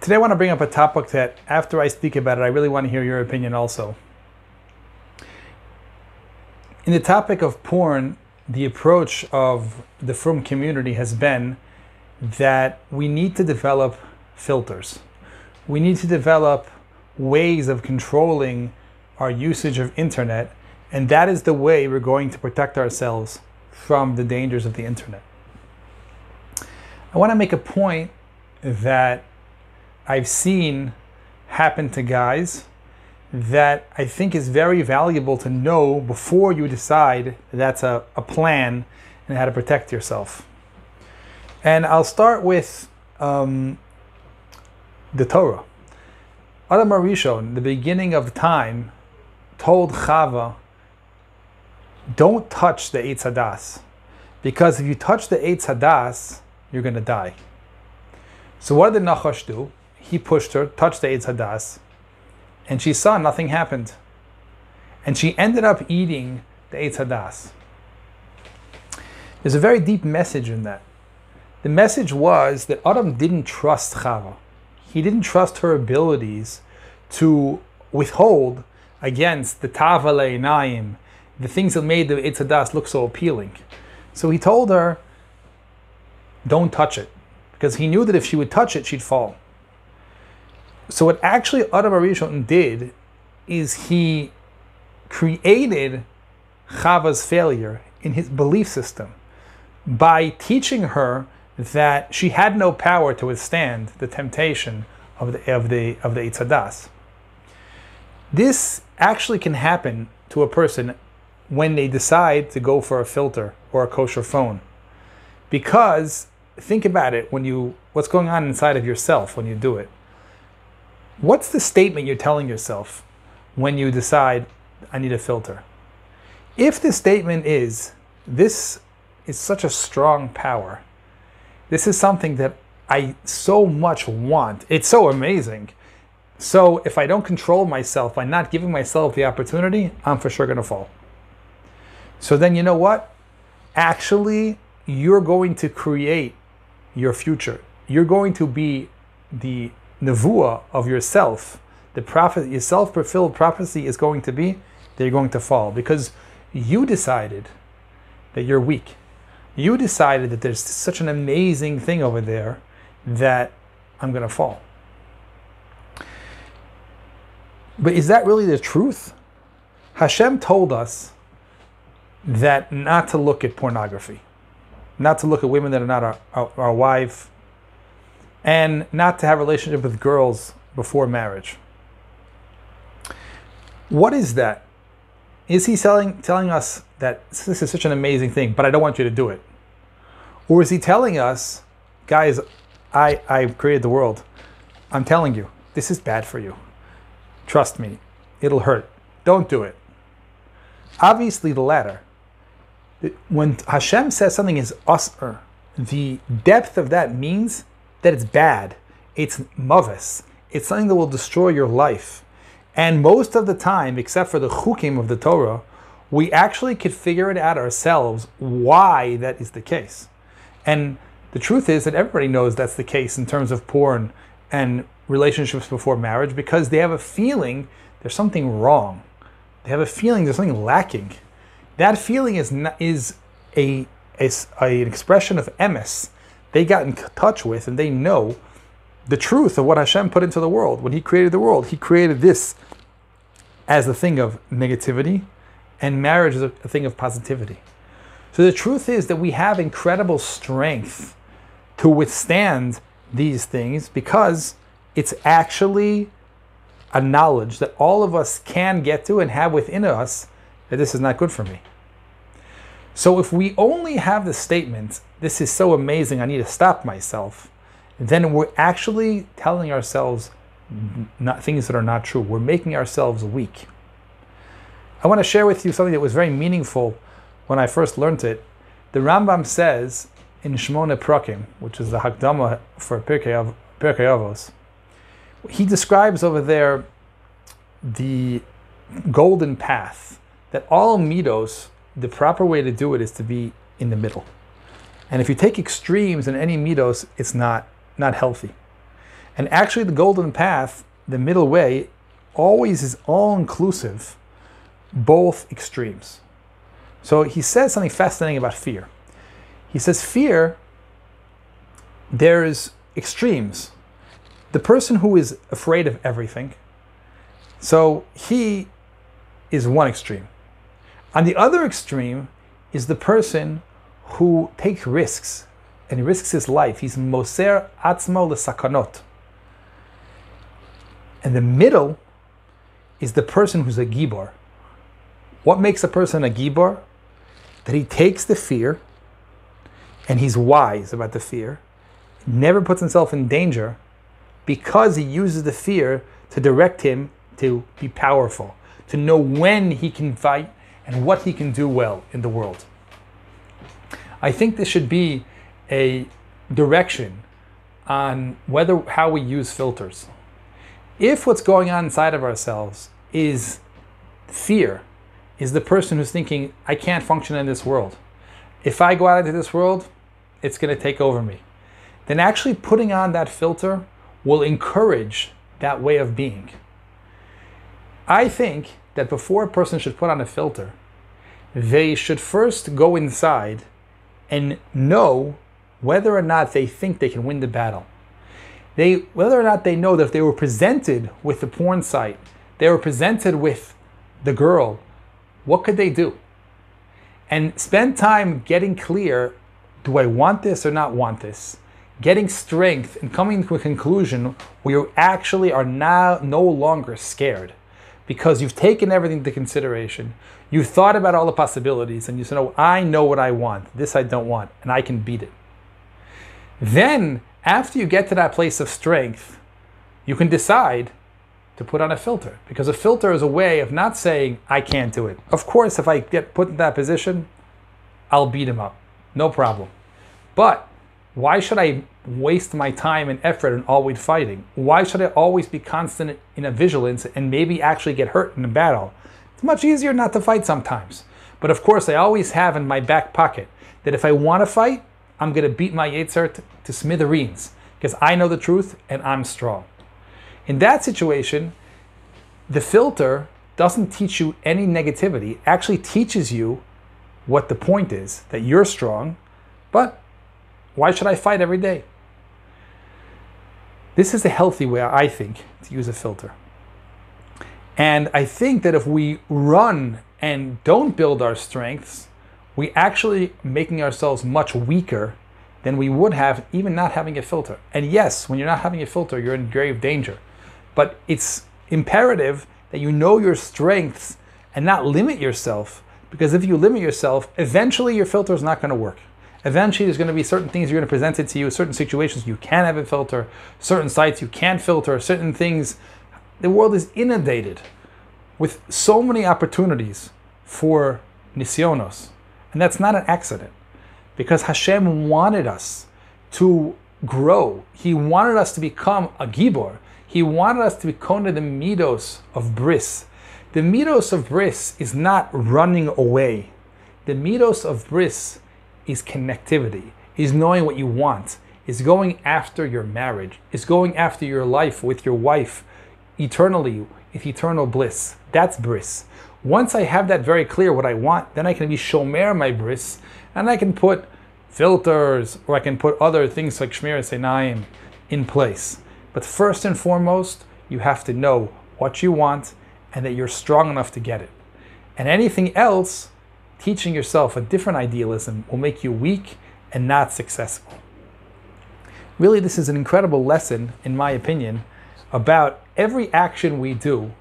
Today I want to bring up a topic that after I speak about it, I really want to hear your opinion also. In the topic of porn, the approach of the frum community has been that we need to develop filters. We need to develop ways of controlling our usage of internet, and that is the way we're going to protect ourselves from the dangers of the internet. I want to make a point that I've seen happen to guys that I think is very valuable to know before you decide that's a plan and how to protect yourself. And I'll start with the Torah. Adam Rishon, the beginning of time, told Chava, don't touch the Eitz Hadas, because if you touch the Eitz Hadas, you're going to die. So what did Nachash do? He pushed her, touched the Eitz Hadas, and she saw nothing happened. And she ended up eating the Eitz Hadas. There's a very deep message in that. The message was that Adam didn't trust Chava. He didn't trust her abilities to withhold against the Tava Le'inayim, the things that made the Eitz Hadas look so appealing. So he told her, don't touch it, because he knew that if she would touch it, she'd fall. So what actually Adam Rishon did is he created Chava's failure in his belief system by teaching her that she had no power to withstand the temptation of the Eitz Hadas. This actually can happen to a person when they decide to go for a filter or a kosher phone. Because think about it, what's going on inside of yourself when you do it. What's the statement you're telling yourself when you decide, I need a filter? If the statement is, this is such a strong power, this is something that I so much want, it's so amazing, so if I don't control myself by not giving myself the opportunity, I'm for sure going to fall. So then you know what? Actually, you're going to create your future. You're going to be the nevuah of yourself. The prophet, your self-fulfilled prophecy is going to be that you're going to fall because you decided that you're weak. You decided that there's such an amazing thing over there that I'm going to fall. But is that really the truth? Hashem told us that not to look at pornography, not to look at women that are not our wife, and not to have a relationship with girls before marriage. What is that? Is he telling us that this is such an amazing thing, but I don't want you to do it? Or is he telling us, guys, I created the world. I'm telling you, this is bad for you. Trust me, it'll hurt. Don't do it. Obviously the latter. When Hashem says something is asr, the depth of that means that it's bad. It's mavis. It's something that will destroy your life. And most of the time, except for the chukim of the Torah, we actually could figure it out ourselves why that is the case. And the truth is that everybody knows that's the case in terms of porn and relationships before marriage, because they have a feeling there's something wrong. They have a feeling there's something lacking. That feeling is an expression of emes. They got in touch with and they know the truth of what Hashem put into the world. When He created the world, He created this as a thing of negativity, and marriage is a thing of positivity. So the truth is that we have incredible strength to withstand these things because it's actually a knowledge that all of us can get to and have within us that this is not good for me. So if we only have the statement, this is so amazing, I need to stop myself, then we're actually telling ourselves things that are not true. We're making ourselves weak. I want to share with you something that was very meaningful when I first learned it. The Rambam says in Shmona Prakim, which is the Hakdama for Pirkei Avos, he describes over there the golden path, that all midos, the proper way to do it is to be in the middle. And if you take extremes in any midos, it's not healthy. And actually the golden path, the middle way, always is all-inclusive, both extremes. So he says something fascinating about fear. He says fear, there's extremes. The person who is afraid of everything, so he is one extreme. On the other extreme is the person who takes risks, and he risks his life. He's moser atzmo lesakanot. And the middle is the person who's a gibor. What makes a person a gibor? That he takes the fear, and he's wise about the fear, never puts himself in danger, because he uses the fear to direct him to be powerful, to know when he can fight and what he can do well in the world. I think this should be a direction on how we use filters. If what's going on inside of ourselves is fear, is the person who's thinking, I can't function in this world. If I go out into this world, it's going to take over me. Then actually putting on that filter will encourage that way of being. I think that before a person should put on a filter, they should first go inside and know whether or not they think they can win the battle. Whether or not they know that if they were presented with the porn site, they were presented with the girl, what could they do? And spend time getting clear, do I want this or not want this? Getting strength and coming to a conclusion where you actually are now no longer scared because you've taken everything into consideration. You've thought about all the possibilities and you said, oh, I know what I want. This I don't want, and I can beat it. Then, after you get to that place of strength, you can decide to put on a filter, because a filter is a way of not saying, I can't do it. Of course, if I get put in that position, I'll beat him up. No problem. But why should I waste my time and effort in always fighting? Why should I always be constant in a vigilance and maybe actually get hurt in a battle? It's much easier not to fight sometimes. But of course, I always have in my back pocket that if I want to fight, I'm going to beat my Yetzer to smithereens, because I know the truth and I'm strong. In that situation, the filter doesn't teach you any negativity. It actually teaches you what the point is, that you're strong, but why should I fight every day? This is a healthy way, I think, to use a filter. And I think that if we run and don't build our strengths, we actually making ourselves much weaker than we would have even not having a filter. And yes, when you're not having a filter, you're in grave danger. But it's imperative that you know your strengths and not limit yourself, because if you limit yourself, eventually your filter is not going to work. Eventually there's going to be certain things you're going to present it to you, certain situations you can have a filter, certain sites you can't filter, certain things. The world is inundated with so many opportunities for nisyonos. And that's not an accident, because Hashem wanted us to grow. He wanted us to become a gibor. He wanted us to become the midos of bris. The midos of bris is not running away. The midos of bris is connectivity, is knowing what you want, is going after your marriage, is going after your life with your wife eternally, with eternal bliss. That's bris. Once I have that very clear what I want, then I can be shomer my bris, and I can put filters, or I can put other things like shmiras einayim in place. But first and foremost, you have to know what you want and that you're strong enough to get it. And anything else, teaching yourself a different idealism, will make you weak and not successful. Really, this is an incredible lesson, in my opinion, about every action we do,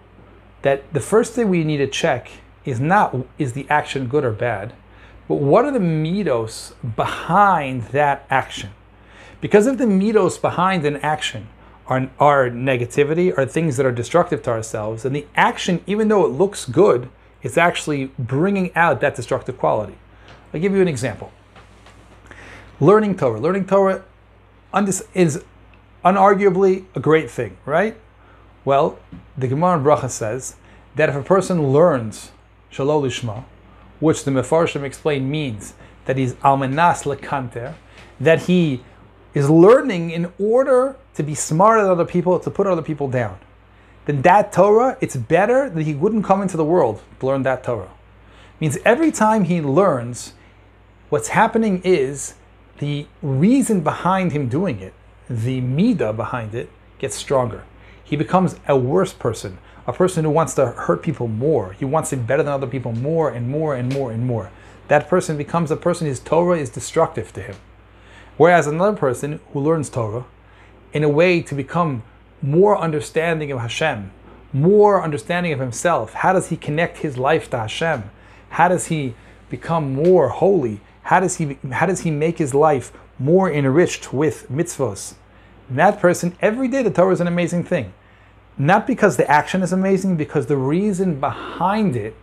that the first thing we need to check is not, is the action good or bad, but what are the midos behind that action? Because if the midos behind an action are negativity, are things that are destructive to ourselves, and the action, even though it looks good, is actually bringing out that destructive quality. I'll give you an example. Learning Torah. Learning Torah is unarguably a great thing, right? Well, the Gemara in Bracha says that if a person learns Shalom Lishma, which the Mefarshim explain means that he's almanas lekanter, that he is learning in order to be smarter than other people, to put other people down, then that Torah, it's better that he wouldn't come into the world to learn that Torah. It means every time he learns, what's happening is the reason behind him doing it, the midah behind it, gets stronger. He becomes a worse person, a person who wants to hurt people more. He wants it better than other people more and more and more and more. That person becomes a person, his Torah is destructive to him. Whereas another person who learns Torah in a way to become more understanding of Hashem, more understanding of himself, how does he connect his life to Hashem? How does he become more holy? How does he make his life more enriched with mitzvos? And that person, every day the Torah is an amazing thing. Not because the action is amazing, because the reason behind it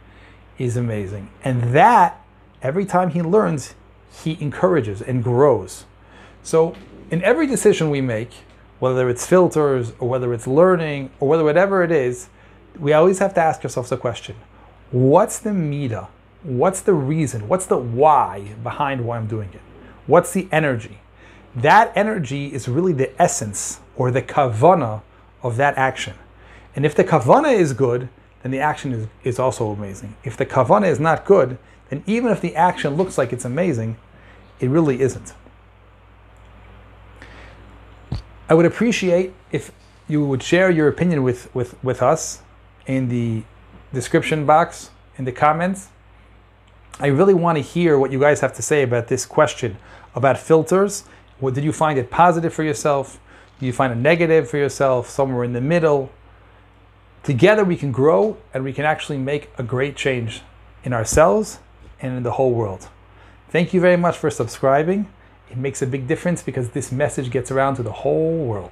is amazing. And that, every time he learns, he encourages and grows. So in every decision we make, whether it's filters or whether it's learning or whatever it is, we always have to ask ourselves the question, what's the midah? What's the reason? What's the why behind why I'm doing it? What's the energy? That energy is really the essence or the kavanah of that action. And if the kavanah is good, then the action is also amazing. If the kavanah is not good, then even if the action looks like it's amazing, it really isn't. I would appreciate if you would share your opinion with us in the description box, in the comments. I really want to hear what you guys have to say about this question about filters. Did you find it positive for yourself? Do you find it negative for yourself? Somewhere in the middle? Together we can grow and we can actually make a great change in ourselves and in the whole world. Thank you very much for subscribing. It makes a big difference because this message gets around to the whole world.